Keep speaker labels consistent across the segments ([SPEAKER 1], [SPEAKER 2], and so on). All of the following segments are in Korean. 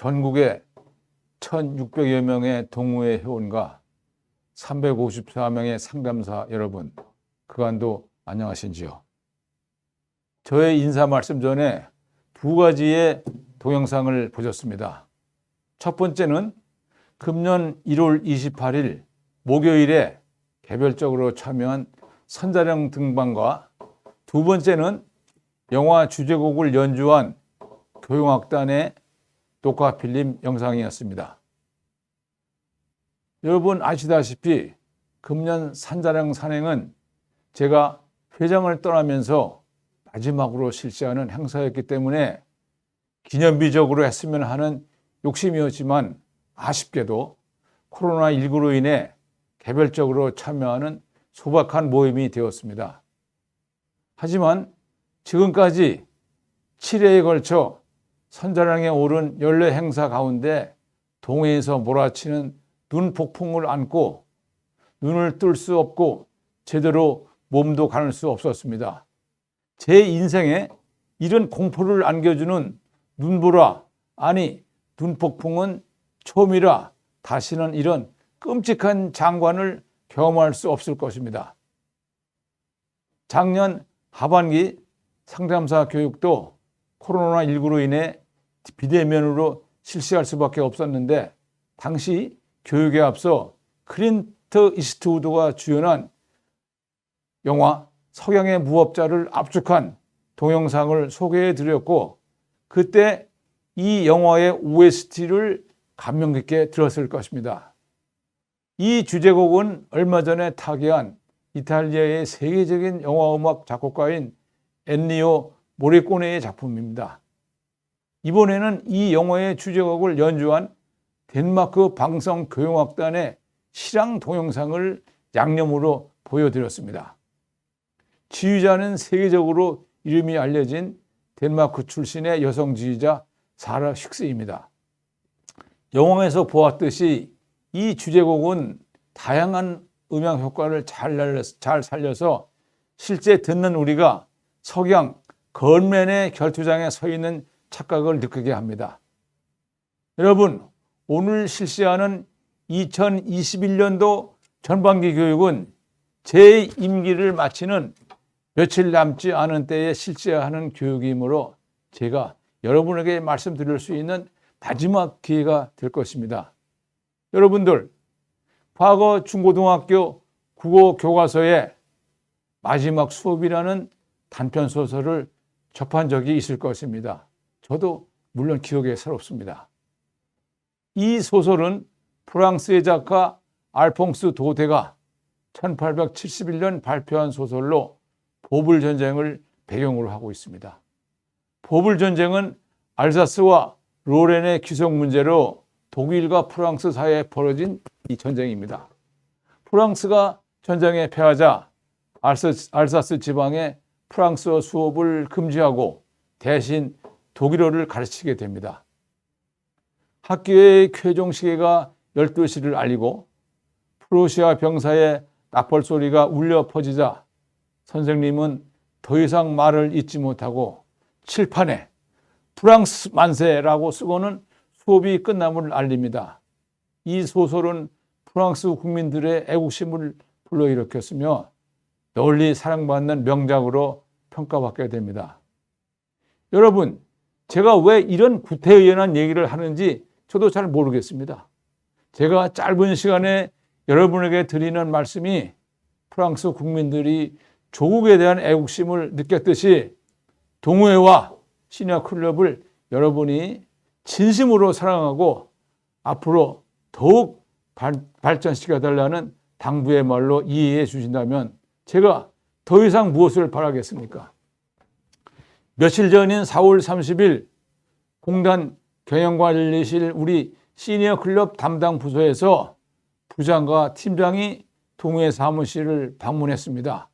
[SPEAKER 1] 전국에 1,600여 명의 동호회 회원과 354명의 상담사 여러분, 그간도 안녕하신지요? 저의 인사 말씀 전에 두 가지의 동영상을 보셨습니다. 첫 번째는 금년 1월 28일 목요일에 개별적으로 참여한 선자령 등반과, 두 번째는 영화 주제곡을 연주한 교향악단의 녹화 필름 영상이었습니다. 여러분 아시다시피 금년 산자령 산행은 제가 회장을 떠나면서 마지막으로 실시하는 행사였기 때문에 기념비적으로 했으면 하는 욕심이었지만, 아쉽게도 코로나19로 인해 개별적으로 참여하는 소박한 모임이 되었습니다. 하지만 지금까지 7회에 걸쳐 선자령에 오른 연례 행사 가운데 동해에서 몰아치는 눈 폭풍을 안고 눈을 뜰 수 없고 제대로 몸도 가눌 수 없었습니다. 제 인생에 이런 공포를 안겨주는 눈보라, 아니 눈폭풍은 처음이라 다시는 이런 끔찍한 장관을 경험할 수 없을 것입니다. 작년 하반기 상담사 교육도 코로나19로 인해 비대면으로 실시할 수밖에 없었는데, 당시 교육에 앞서 클린트 이스트우드가 주연한 영화 석양의 무법자를 압축한 동영상을 소개해 드렸고, 그때 이 영화의 OST를 감명 깊게 들었을 것입니다. 이 주제곡은 얼마 전에 타계한 이탈리아의 세계적인 영화음악 작곡가인 엔니오 모리코네의 작품입니다. 이번에는 이 영화의 주제곡을 연주한 덴마크 방성 교향악단의 실황 동영상을 양념으로 보여드렸습니다. 지휘자는 세계적으로 이름이 알려진 덴마크 출신의 여성 지휘자 사라 힉스입니다. 영화에서 보았듯이 이 주제곡은 다양한 음향 효과를 잘 살려서 실제 듣는 우리가 석양 건면의 결투장에 서 있는 착각을 느끼게 합니다. 여러분, 오늘 실시하는 2021년도 전반기 교육은 제 임기를 마치는 며칠 남지 않은 때에 실시하는 교육이므로 제가 여러분에게 말씀드릴 수 있는 마지막 기회가 될 것입니다. 여러분들, 과거 중고등학교 국어 교과서에 마지막 수업이라는 단편소설을 접한 적이 있을 것입니다. 저도 물론 기억에 새롭습니다. 이 소설은 프랑스의 작가 알퐁스 도데가 1871년 발표한 소설로 보불전쟁을 배경으로 하고 있습니다. 보불전쟁은 알사스와 로렌의 귀속 문제로 독일과 프랑스 사이에 벌어진 이 전쟁입니다. 프랑스가 전쟁에 패하자 알사스 지방에 프랑스어 수업을 금지하고 대신 독일어를 가르치게 됩니다. 학교의 쾌종 시계가 12시를 알리고 프로시아 병사의 나팔 소리가 울려 퍼지자 선생님은 더 이상 말을 잇지 못하고 칠판에 프랑스 만세라고 쓰고는 수업이 끝남을 알립니다. 이 소설은 프랑스 국민들의 애국심을 불러일으켰으며 널리 사랑받는 명작으로 평가받게 됩니다. 여러분, 제가 왜 이런 구태의연한 얘기를 하는지 저도 잘 모르겠습니다. 제가 짧은 시간에 여러분에게 드리는 말씀이 프랑스 국민들이 조국에 대한 애국심을 느꼈듯이 동호회와 시니어 클럽을 여러분이 진심으로 사랑하고 앞으로 더욱 발전시켜달라는 당부의 말로 이해해 주신다면 제가 더 이상 무엇을 바라겠습니까? 며칠 전인 4월 30일 공단 경영관리실 우리 시니어 클럽 담당 부서에서 부장과 팀장이 동호회 사무실을 방문했습니다.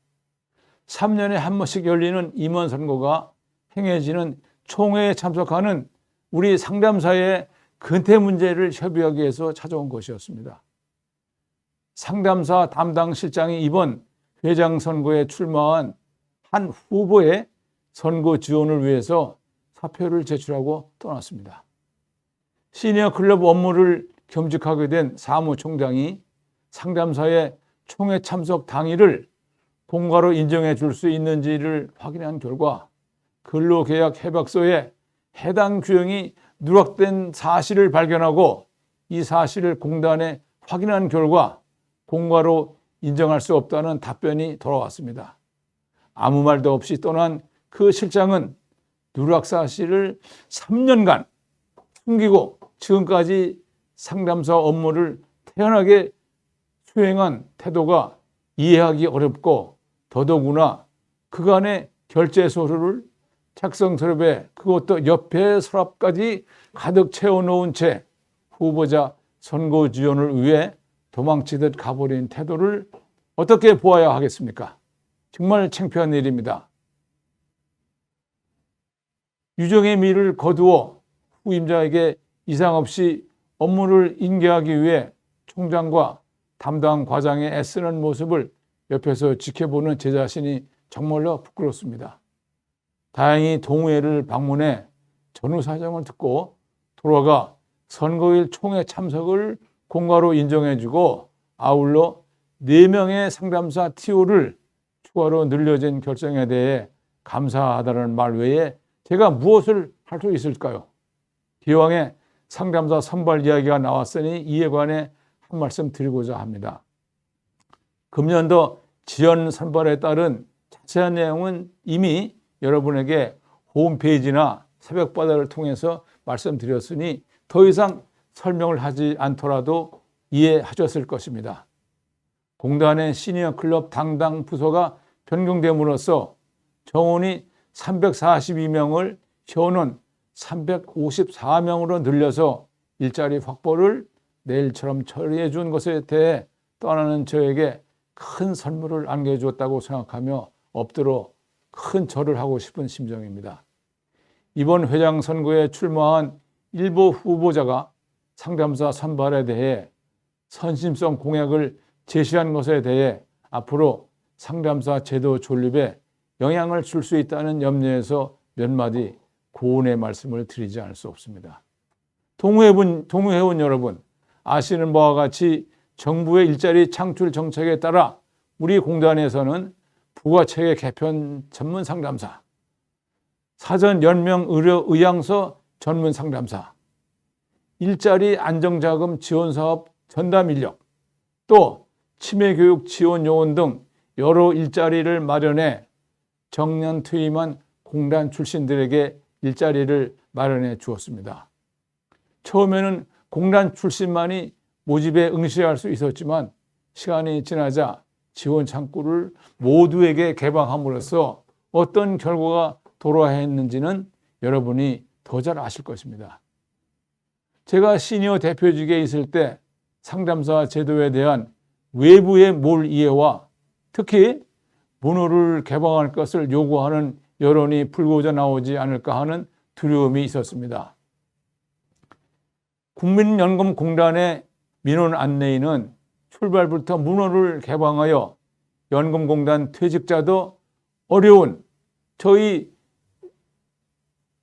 [SPEAKER 1] 3년에 한 번씩 열리는 임원 선거가 행해지는 총회에 참석하는 우리 상담사의 근태 문제를 협의하기 위해서 찾아온 것이었습니다. 상담사 담당 실장이 이번 회장 선거에 출마한 한 후보의 선거 지원을 위해서 사표를 제출하고 떠났습니다. 시니어 클럽 업무를 겸직하게 된 사무총장이 상담사의 총회 참석 당일을 공가로 인정해 줄 수 있는지를 확인한 결과 근로계약 협약서에 해당 규정이 누락된 사실을 발견하고 이 사실을 공단에 확인한 결과 공가로 인정할 수 없다는 답변이 돌아왔습니다. 아무 말도 없이 떠난 그 실장은 누락 사실을 3년간 숨기고 지금까지 상담사 업무를 태연하게 수행한 태도가 이해하기 어렵고 더더구나 그간의 결제 서류를 작성 서랍에 그것도 옆에 서랍까지 가득 채워놓은 채 후보자 선거 지원을 위해 도망치듯 가버린 태도를 어떻게 보아야 하겠습니까? 정말 창피한 일입니다. 유정의 미를 거두어 후임자에게 이상 없이 업무를 인계하기 위해 총장과 담당 과장이 애쓰는 모습을 옆에서 지켜보는 제 자신이 정말로 부끄럽습니다. 다행히 동의회를 방문해 전후 사정을 듣고 돌아가 선거일 총회 참석을 공가로 인정해주고 아울러 4명의 상담사 TO를 추가로 늘려진 결정에 대해 감사하다는 말 외에 제가 무엇을 할 수 있을까요? 기왕에 상담사 선발 이야기가 나왔으니 이에 관해 한 말씀 드리고자 합니다. 금년도 지원 선발에 따른 자세한 내용은 이미 여러분에게 홈페이지나 새벽바다를 통해서 말씀드렸으니 더 이상 설명을 하지 않더라도 이해하셨을 것입니다. 공단의 시니어 클럽 담당 부서가 변경됨으로써 정원이 342명을 현원 354명으로 늘려서 일자리 확보를 내일처럼 처리해 준 것에 대해 떠나는 저에게 큰 선물을 안겨주었다고 생각하며 엎드려 큰 절을 하고 싶은 심정입니다. 이번 회장 선거에 출마한 일부 후보자가 상담사 선발에 대해 선심성 공약을 제시한 것에 대해 앞으로 상담사 제도 존립에 영향을 줄 수 있다는 염려에서 몇 마디 고운의 말씀을 드리지 않을 수 없습니다. 동의회원 여러분, 아시는 바와 같이 정부의 일자리 창출 정책에 따라 우리 공단에서는 부가체계 개편 전문 상담사, 사전 연명 의료 의향서 전문 상담사, 일자리 안정자금 지원 사업 전담 인력, 또 치매교육 지원 요원 등 여러 일자리를 마련해 정년 퇴임한 공단 출신들에게 일자리를 마련해 주었습니다. 처음에는 공단 출신만이 모집에 응시할 수 있었지만 시간이 지나자 지원 창구를 모두에게 개방함으로써 어떤 결과가 돌아왔는지는 여러분이 더 잘 아실 것입니다. 제가 시니어 대표직에 있을 때 상담사 제도에 대한 외부의 몰이해와 특히 문호를 개방할 것을 요구하는 여론이 불거져 나오지 않을까 하는 두려움이 있었습니다. 국민연금공단의 민원 안내인은 출발부터 문호를 개방하여 연금공단 퇴직자도 어려운 저희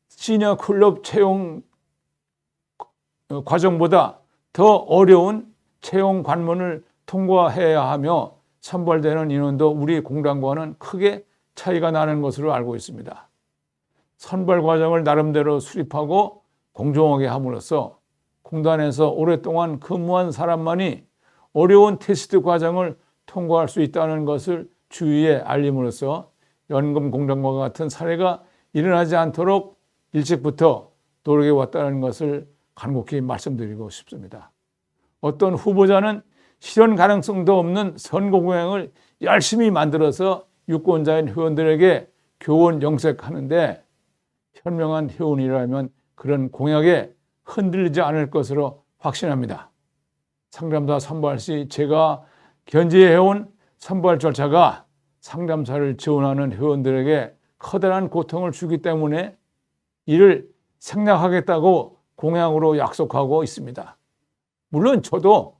[SPEAKER 1] 시니어 클럽 채용 과정보다 더 어려운 채용 관문을 통과해야 하며 선발되는 인원도 우리 공단과는 크게 차이가 나는 것으로 알고 있습니다. 선발 과정을 나름대로 수립하고 공정하게 함으로써 공단에서 오랫동안 근무한 사람만이 어려운 테스트 과정을 통과할 수 있다는 것을 주위에 알림으로써 연금공단과 같은 사례가 일어나지 않도록 일찍부터 노력해 왔다는 것을 간곡히 말씀드리고 싶습니다. 어떤 후보자는 실현 가능성도 없는 선거 공약을 열심히 만들어서 유권자인 회원들에게 교원 영색하는데 현명한 회원이라면 그런 공약에 흔들리지 않을 것으로 확신합니다. 상담사 선발 시 제가 견지해온 선발 절차가 상담사를 지원하는 회원들에게 커다란 고통을 주기 때문에 이를 생략하겠다고 공약으로 약속하고 있습니다. 물론 저도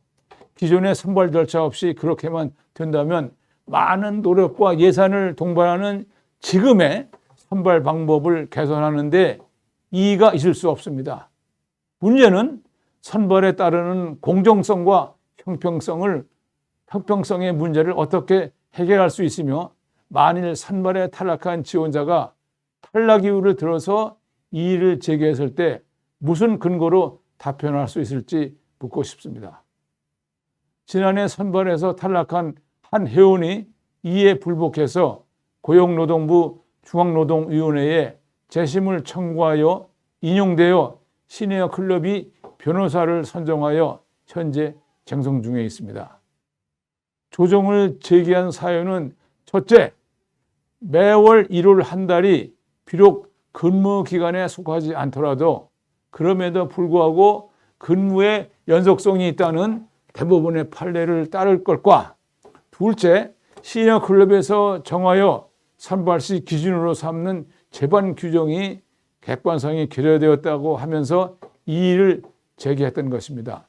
[SPEAKER 1] 기존의 선발 절차 없이 그렇게만 된다면 많은 노력과 예산을 동반하는 지금의 선발 방법을 개선하는 데 이의가 있을 수 없습니다. 문제는 선발에 따르는 공정성과 형평성의 문제를 어떻게 해결할 수 있으며 만일 선발에 탈락한 지원자가 탈락 이유를 들어서 이의를 제기했을 때 무슨 근거로 답변할 수 있을지 묻고 싶습니다. 지난해 선발에서 탈락한 한 회원이 이에 불복해서 고용노동부 중앙노동위원회에 재심을 청구하여 인용되어 시니어 클럽이 변호사를 선정하여 현재 쟁송 중에 있습니다. 조정을 제기한 사유는 첫째, 매월 1월 한 달이 비록 근무 기간에 속하지 않더라도 그럼에도 불구하고 근무의 연속성이 있다는 대법원의 판례를 따를 것과 둘째, 시니어 클럽에서 정하여 선발 시 기준으로 삼는 재반 규정이 객관성이 결여되었다고 하면서 이의를 제기했던 것입니다.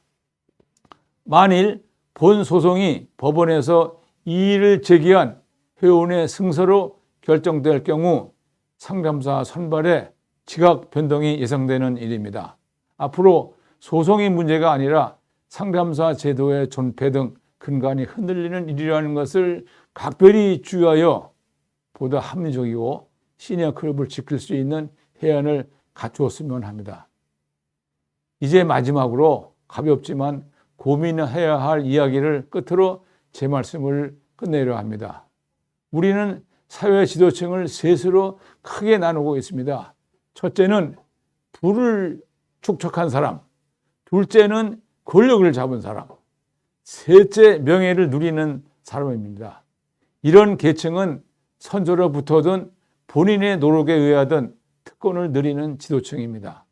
[SPEAKER 1] 만일 본 소송이 법원에서 이의를 제기한 회원의 승소로 결정될 경우 상담사 선발에 지각 변동이 예상되는 일입니다. 앞으로 소송이 문제가 아니라 상담사 제도의 존폐 등 근간이 흔들리는 일이라는 것을 각별히 주의하여 보다 합리적이고 시니어 클럽을 지킬 수 있는 해안을 갖추었으면 합니다. 이제 마지막으로 가볍지만 고민해야 할 이야기를 끝으로 제 말씀을 끝내려 합니다. 우리는 사회 지도층을 셋으로 크게 나누고 있습니다. 첫째는 부를 축적한 사람, 둘째는 권력을 잡은 사람, 셋째 명예를 누리는 사람입니다. 이런 계층은 선조로 붙어든 본인의 노력에 의하든 특권을 누리는 지도층입니다.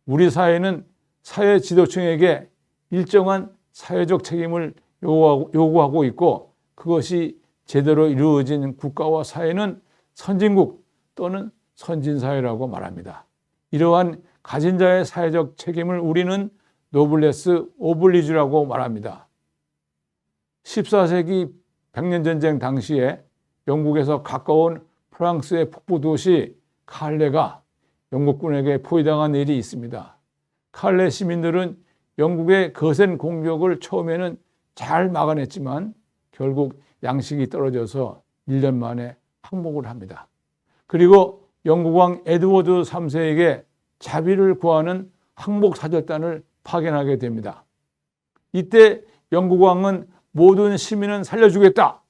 [SPEAKER 1] 우리 사회는 사회 지도층에게 일정한 사회적 책임을 요구하고 있고 그것이 제대로 이루어진 국가와 사회는 선진국 또는 선진사회라고 말합니다. 이러한 가진 자의 사회적 책임을 우리는 노블레스 오블리주라고 말합니다. 14세기 백년전쟁 당시에 영국에서 가까운 프랑스의 북부도시 칼레가 영국군에게 포위당한 일이 있습니다. 칼레 시민들은 영국의 거센 공격을 처음에는 잘 막아냈지만 결국 양식이 떨어져서 1년 만에 항복을 합니다. 그리고 영국 왕 에드워드 3세에게 자비를 구하는 항복 사절단을 파견하게 됩니다. 이때 영국 왕은 모든 시민은 살려주겠다.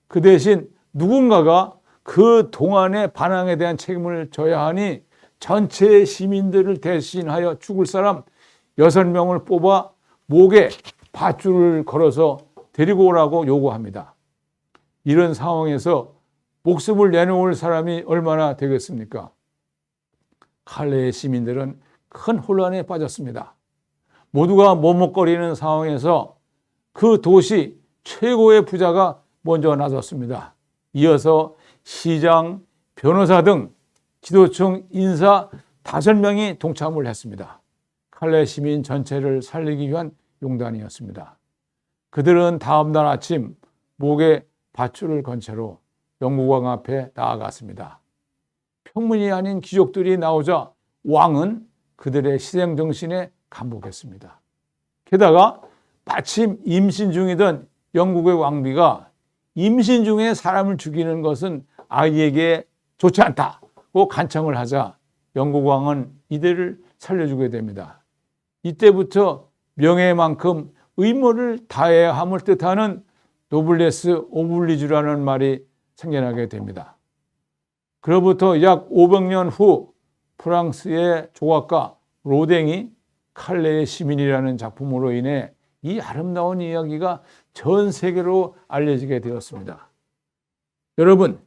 [SPEAKER 1] 그 대신 누군가가 그 동안의 반항에 대한 책임을 져야 하니 전체 시민들을 대신하여 죽을 사람 6명을 뽑아 목에 밧줄을 걸어서 데리고 오라고 요구합니다. 이런 상황에서 목숨을 내놓을 사람이 얼마나 되겠습니까? 칼레의 시민들은 큰 혼란에 빠졌습니다. 모두가 머뭇거리는 상황에서 그 도시 최고의 부자가 먼저 나섰습니다. 이어서 시장, 변호사 등 지도층 인사 5명이 동참을 했습니다. 칼레 시민 전체를 살리기 위한 용단이었습니다. 그들은 다음 날 아침 목에 밧줄을 건 채로 영국왕 앞에 나아갔습니다. 평문이 아닌 귀족들이 나오자 왕은 그들의 희생정신에 감복했습니다. 게다가 마침 임신 중이던 영국의 왕비가 임신 중에 사람을 죽이는 것은 아이에게 좋지 않다고 간청을 하자 영국 왕은 이들을 살려주게 됩니다. 이때부터 명예만큼 의무를 다해야 함을 뜻하는 노블레스 오블리주라는 말이 생겨나게 됩니다. 그로부터 약 500년 후 프랑스의 조각가 로댕이 칼레의 시민이라는 작품으로 인해 이 아름다운 이야기가 전 세계로 알려지게 되었습니다. 여러분,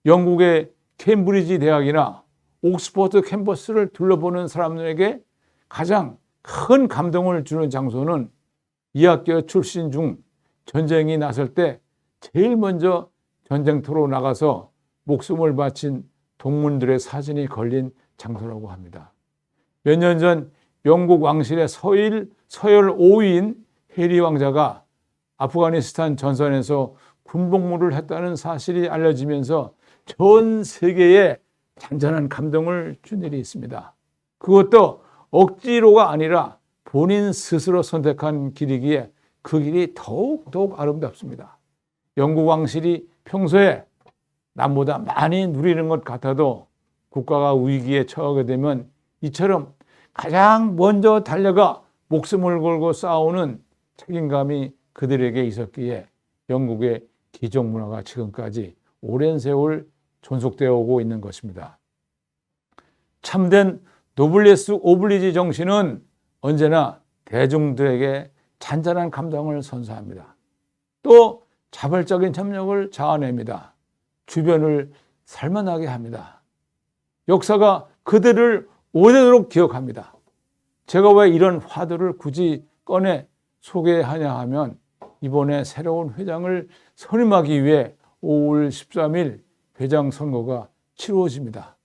[SPEAKER 1] 영국의 캠브리지 대학이나 옥스퍼드 캠퍼스를 둘러보는 사람들에게 가장 큰 감동을 주는 장소는 이 학교 출신 중 전쟁이 났을 때 제일 먼저 전쟁터로 나가서 목숨을 바친 동문들의 사진이 걸린 장소라고 합니다. 몇 년 전 영국 왕실의 서열 5위인 해리 왕자가 아프가니스탄 전선에서 군복무를 했다는 사실이 알려지면서 전 세계에 잔잔한 감동을 준 일이 있습니다. 그것도 억지로가 아니라 본인 스스로 선택한 길이기에 그 길이 더욱 아름답습니다. 영국 왕실이 평소에 남보다 많이 누리는 것 같아도 국가가 위기에 처하게 되면 이처럼 가장 먼저 달려가 목숨을 걸고 싸우는 책임감이 그들에게 있었기에 영국의 귀족 문화가 지금까지 오랜 세월 존속되어 오고 있는 것입니다. 참된 노블레스 오블리지 정신은 언제나 대중들에게 잔잔한 감동을 선사합니다. 또 자발적인 협력을 자아냅니다. 주변을 살만하게 합니다. 역사가 그들을 오래도록 기억합니다. 제가 왜 이런 화두를 굳이 꺼내 소개하냐 하면 이번에 새로운 회장을 선임하기 위해 5월 13일 회장 선거가 치루어집니다.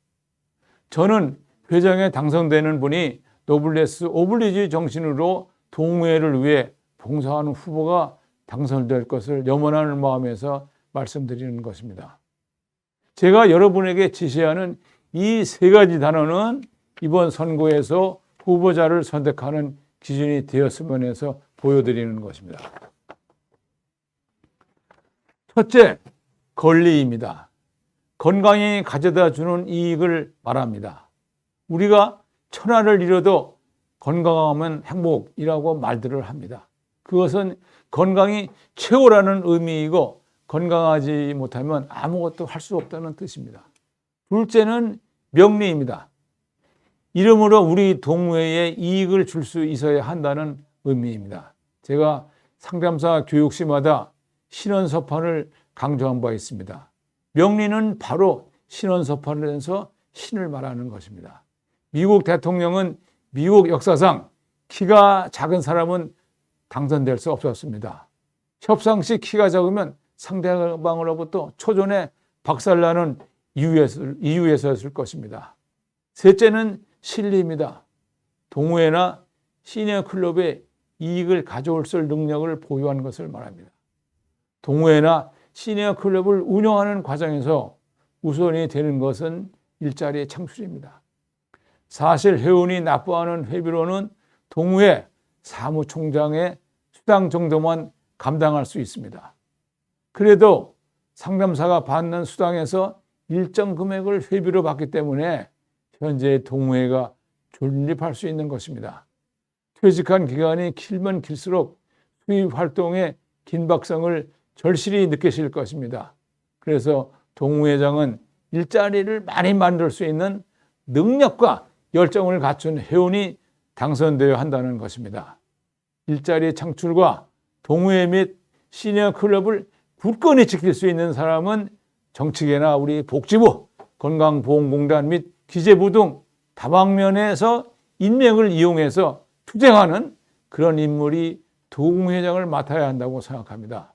[SPEAKER 1] 저는 회장에 당선되는 분이 노블레스 오블리지 정신으로 동호회를 위해 봉사하는 후보가 당선될 것을 염원하는 마음에서 말씀드리는 것입니다. 제가 여러분에게 지시하는 이 세 가지 단어는 이번 선거에서 후보자를 선택하는 기준이 되었으면 해서 보여드리는 것입니다. 첫째, 권리입니다. 건강이 가져다 주는 이익을 말합니다. 우리가 천하를 잃어도 건강하면 행복이라고 말들을 합니다. 그것은 건강이 최고라는 의미이고 건강하지 못하면 아무것도 할 수 없다는 뜻입니다. 둘째는 명리입니다. 이러므로 우리 동호회에 이익을 줄 수 있어야 한다는 의미입니다. 제가 상담사 교육시마다 신원서판을 강조한 바 있습니다. 명리는 바로 신원서판에서 신을 말하는 것입니다. 미국 대통령은 미국 역사상 키가 작은 사람은 당선될 수 없었습니다. 협상 시 키가 작으면 상대방으로부터 초전에 박살나는 이유에서였을 것입니다. 셋째는 실리입니다. 동호회나 시니어 클럽에 이익을 가져올 능력을 보유한 것을 말합니다. 동호회나 시니어 클럽을 운영하는 과정에서 우선이 되는 것은 일자리 창출입니다. 사실 회원이 납부하는 회비로는 동호회 사무총장의 수당 정도만 감당할 수 있습니다. 그래도 상담사가 받는 수당에서 일정 금액을 회비로 받기 때문에 현재 동호회가 존립할 수 있는 것입니다. 퇴직한 기간이 길면 길수록 수입 활동의 긴박성을 절실히 느끼실 것입니다. 그래서 동호회장은 일자리를 많이 만들 수 있는 능력과 열정을 갖춘 회원이 당선되어야 한다는 것입니다. 일자리 창출과 동호회 및 시니어 클럽을 굳건히 지킬 수 있는 사람은 정치계나 우리 복지부, 건강보험공단 및 기재부 등 다방면에서 인맥을 이용해서 투쟁하는 그런 인물이 동호회장을 맡아야 한다고 생각합니다.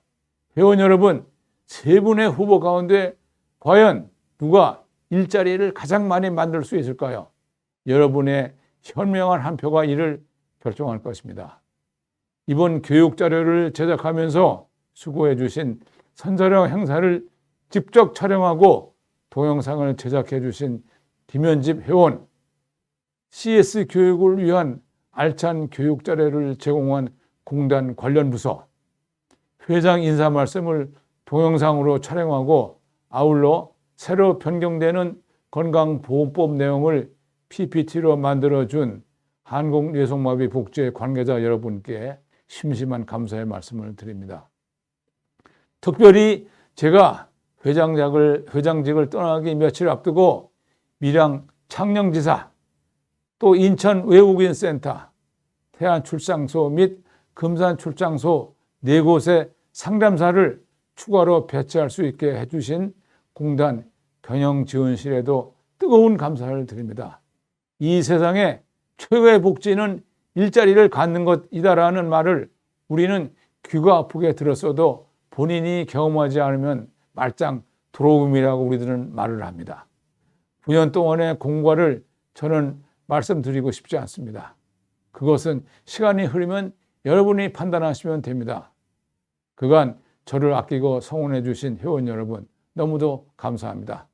[SPEAKER 1] 회원 여러분, 세 분의 후보 가운데 과연 누가 일자리를 가장 많이 만들 수 있을까요? 여러분의 현명한 한 표가 이를 결정할 것입니다. 이번 교육 자료를 제작하면서 수고해 주신 선촬영 행사를 직접 촬영하고 동영상을 제작해 주신 김현집 회원, CS 교육을 위한 알찬 교육 자료를 제공한 공단 관련 부서, 회장 인사 말씀을 동영상으로 촬영하고 아울러 새로 변경되는 건강보험법 내용을 PPT로 만들어준 한국뇌성마비 복지회 관계자 여러분께 심심한 감사의 말씀을 드립니다. 특별히 제가 회장직을 떠나기 며칠 앞두고 밀양 창녕지사, 또 인천 외국인센터, 태안출장소 및 금산출장소 4곳의 상담사를 추가로 배치할 수 있게 해주신 공단 경영지원실에도 뜨거운 감사를 드립니다. 이 세상에 최고의 복지는 일자리를 갖는 것이다라는 말을 우리는 귀가 아프게 들었어도 본인이 경험하지 않으면 말짱 도로움이라고 우리들은 말을 합니다. 9년 동안의 공과를 저는 말씀드리고 싶지 않습니다. 그것은 시간이 흐르면 여러분이 판단하시면 됩니다. 그간 저를 아끼고 성원해 주신 회원 여러분, 너무도 감사합니다.